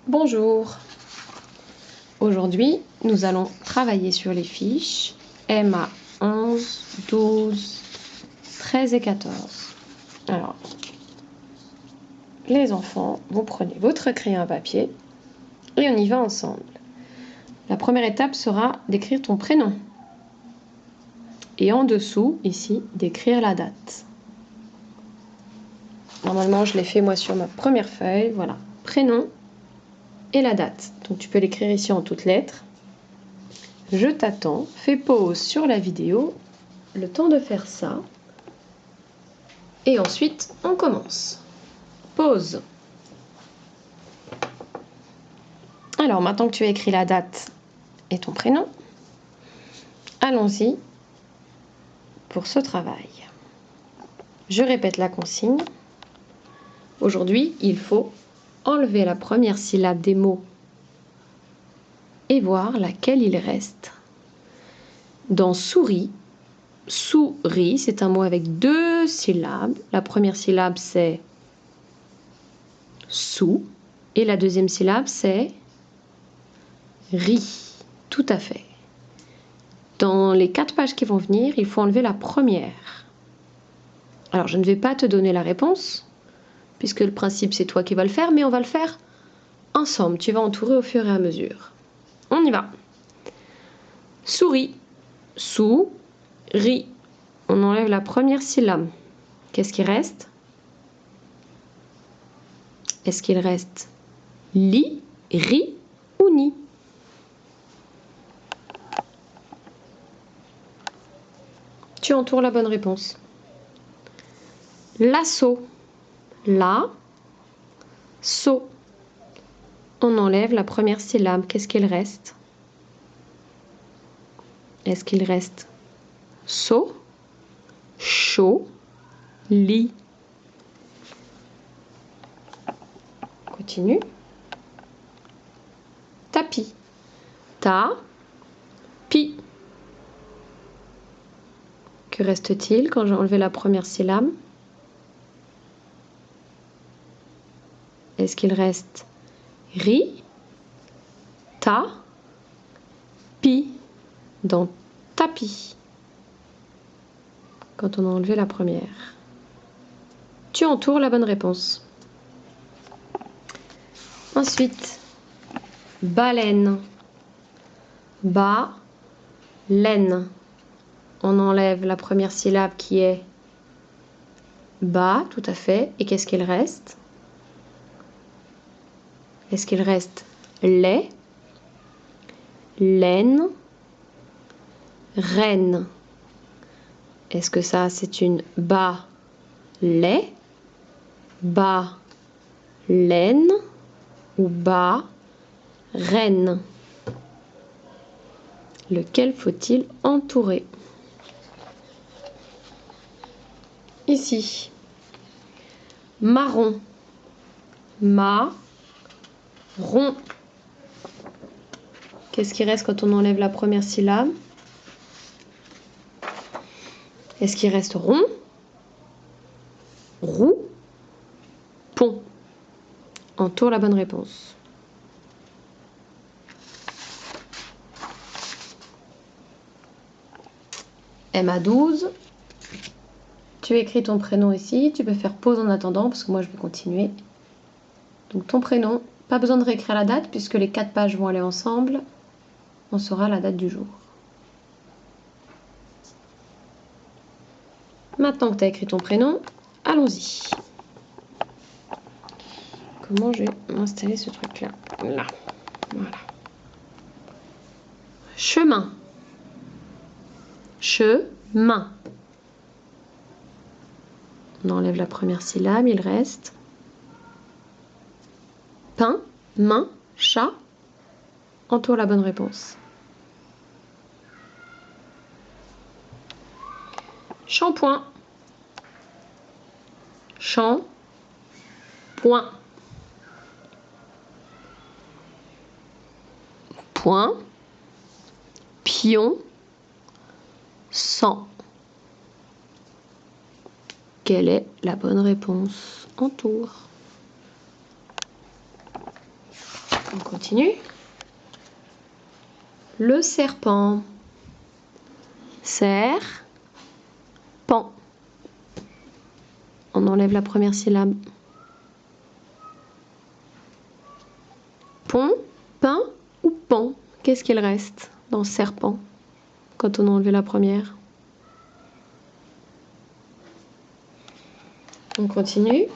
Bonjour. Aujourd'hui, nous allons travailler sur les fiches MA 11, 12, 13 et 14. Alors, les enfants, vous prenez votre crayon à papier et on y va ensemble. La première étape sera d'écrire ton prénom. Et en dessous, ici, d'écrire la date. Normalement, je l'ai fait moi sur ma première feuille. Voilà, prénom et la date. Donc tu peux l'écrire ici en toutes lettres. Je t'attends, fais pause sur la vidéo, le temps de faire ça. Et ensuite, on commence. Pause. Alors, maintenant que tu as écrit la date et ton prénom, allons-y pour ce travail. Je répète la consigne. Aujourd'hui, il faut enlever la première syllabe des mots et voir laquelle il reste. Dans souris, souris, c'est un mot avec deux syllabes. La première syllabe, c'est sou. Et la deuxième syllabe, c'est ri. Tout à fait. Dans les 4 pages qui vont venir, il faut enlever la première. Alors, je ne vais pas te donner la réponse, puisque le principe, c'est toi qui vas le faire, mais on va le faire ensemble. Tu vas entourer au fur et à mesure. On y va. Souris, sou, ri. On enlève la première syllabe. Qu'est-ce qui reste? Est-ce qu'il reste li, ri ou ni? Tu entoures la bonne réponse. Lasso, la, so. On enlève la première syllabe. Qu'est-ce qu'il reste? Est-ce qu'il reste so, chaud, lit? Continue. Tapis. Ta, pi. Que reste-t-il quand j'ai enlevé la première syllabe? Est-ce qu'il reste ri, ta, pi dans tapis quand on a enlevé la première? Tu entoures la bonne réponse. Ensuite, baleine. Ba, laine. On enlève la première syllabe qui est ba, tout à fait. Et qu'est-ce qu'il reste? Est-ce qu'il reste lait, laine, reine? Est-ce que ça, c'est une ba, lait, ba, laine ou ba, reine? Lequel faut-il entourer? Ici, marron, ma, rond. Qu'est-ce qui reste quand on enlève la première syllabe? Est-ce qu'il reste rond, roux, pont? Entoure la bonne réponse. MA 12. Tu écris ton prénom ici. Tu peux faire pause en attendant parce que moi je vais continuer. Donc ton prénom, pas besoin de réécrire la date puisque les 4 pages vont aller ensemble. On saura la date du jour. Maintenant que tu as écrit ton prénom, allons-y. Comment je vais m'installer ce truc-là? Là. Voilà. Chemin. Chemin. On enlève la première syllabe, il reste pain, main, chat. Entoure la bonne réponse. Shampoing. Champ, point. Point, pion, sang. Quelle est la bonne réponse? Entoure. On continue. Le serpent. Serpent. On enlève la première syllabe. Pont, pain ou pan? Qu'est-ce qu'il reste dans serpent quand on a enlevé la première? On continue.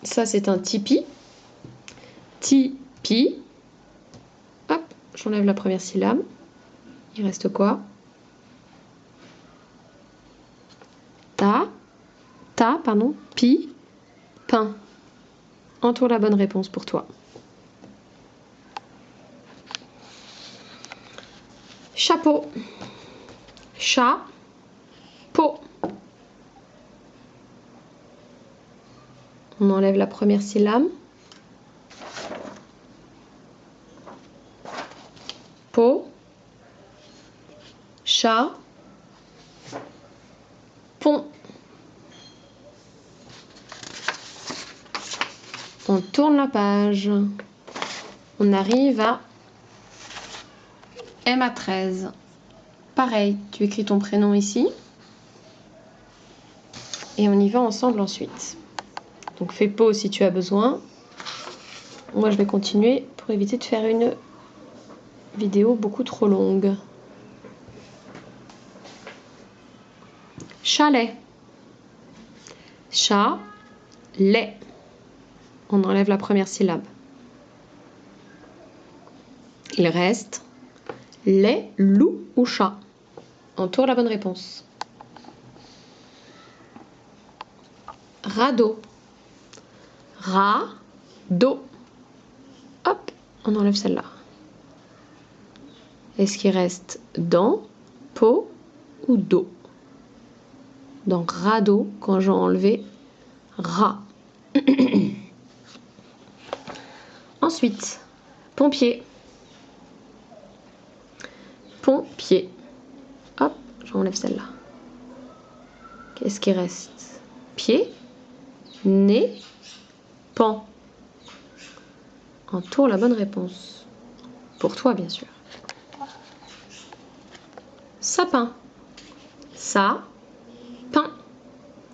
Ça, c'est un tipi. Tipi. Hop, j'enlève la première syllabe. Il reste quoi? Pardon. Pi, pain. Entoure la bonne réponse pour toi. Chapeau. Chat. Peau. On enlève la première syllabe. Peau. Chat. Pont. On tourne la page. On arrive à MA13. Pareil, tu écris ton prénom ici. Et on y va ensemble ensuite. Donc fais pause si tu as besoin. Moi je vais continuer pour éviter de faire une vidéo beaucoup trop longue. Chalet. Chat. Lait. On enlève la première syllabe. Il reste lait, loup ou chat. Entoure la bonne réponse. Radeau. Radeau. Hop, on enlève celle-là. Est-ce qu'il reste dent, peau ou dos? Donc radeau, quand j'ai enlevé rat. Ensuite, pompier. Pompier. Hop, j'enlève celle-là. Qu'est-ce qui reste? Pied, nez, pan. Entoure la bonne réponse. Pour toi, bien sûr. Sapin. Sapin.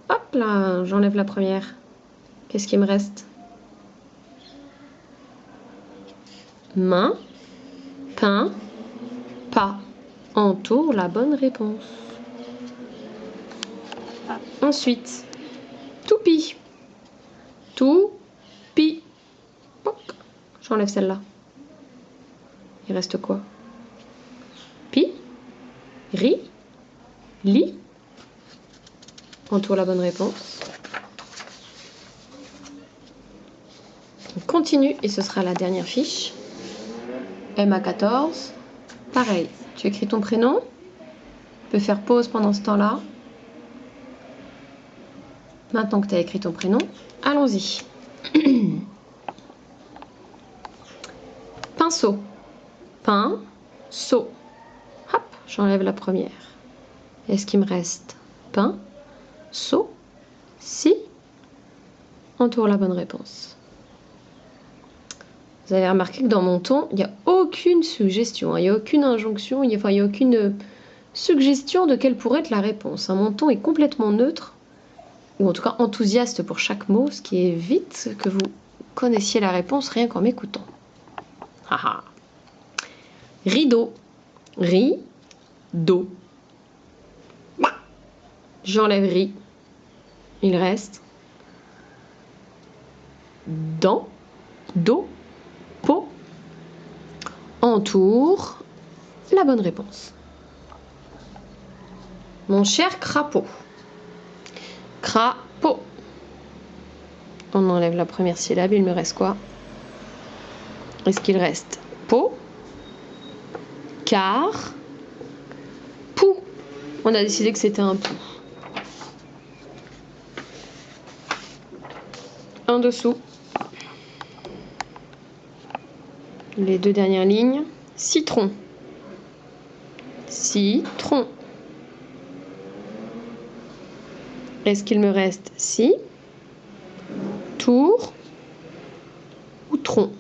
Hop là, j'enlève la première. Qu'est-ce qui me reste? Main, pain, pas. Entoure la bonne réponse. Ensuite, toupie. Toupie. J'enlève celle-là. Il reste quoi? Pi, ri, li. Entoure la bonne réponse. On continue et ce sera la dernière fiche. MA14. Pareil, tu écris ton prénom. Tu peux faire pause pendant ce temps-là. Maintenant que tu as écrit ton prénom, allons-y. Pinceau. Pinceau. Hop, j'enlève la première. Est-ce qu'il me reste pinceau? Si. Entoure la bonne réponse. Vous avez remarqué que dans mon ton, il n'y a aucune suggestion, il n'y a aucune injonction, il n'y a aucune suggestion de quelle pourrait être la réponse. Mon ton est complètement neutre, ou en tout cas enthousiaste pour chaque mot, ce qui évite que vous connaissiez la réponse rien qu'en m'écoutant. Rideau. Rideau. J'enlève ri. Il reste dent, dos, peau. Entoure la bonne réponse. Mon cher crapaud. Crapaud. On enlève la première syllabe, il me reste quoi? Est-ce qu'il reste peau? Car. Pou. On a décidé que c'était un pou. En dessous. Les deux dernières lignes. Citron. Citron. Est-ce qu'il me reste si, tour ou tronc?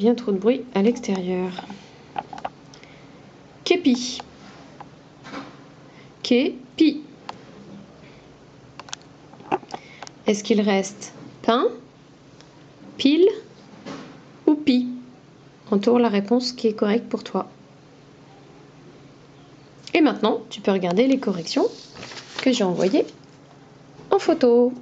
Bien trop de bruit à l'extérieur. Képi. Képi. Est-ce qu'il reste pain, pile ou pie? Entoure la réponse qui est correcte pour toi. Et maintenant, tu peux regarder les corrections que j'ai envoyées en photo.